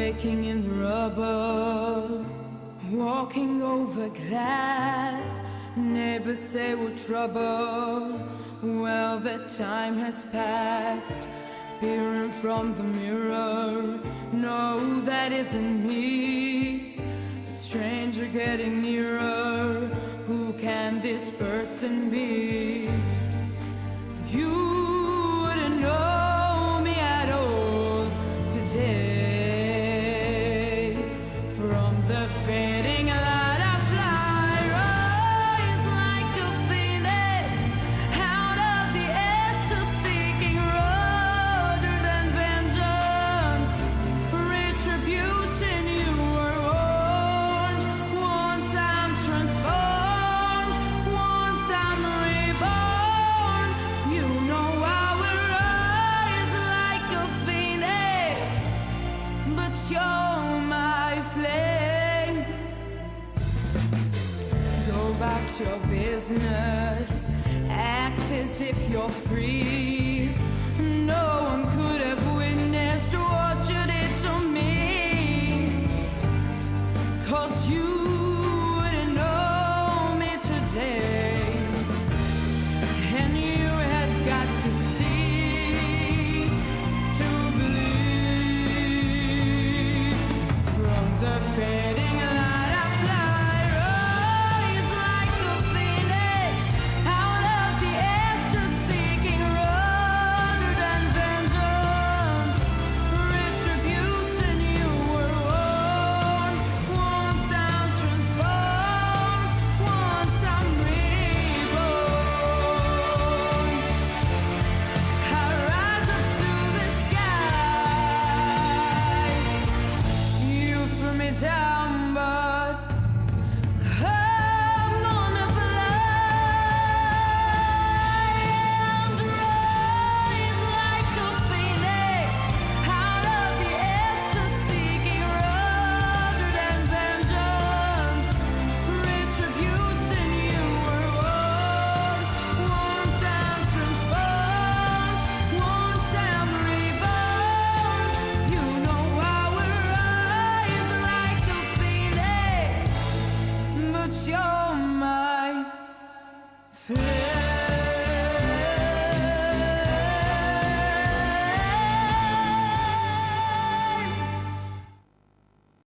waking in the rubble, walking over glass. Neighbors say we're trouble. Well, that time has passed. Peering from the mirror, no, that isn't me. A stranger getting nearer. Who can this person be? You wouldn't know me at all today. From the fading light I fly, rise like a phoenix out of the ashes, seeking rather than vengeance. Retribution, you were warned. Once I'm transformed, once I'm reborn. You know I will rise like a phoenix, but you're my flame. Go about your business, act as if you're free. No one could have witnessed what you did to me, 'cause you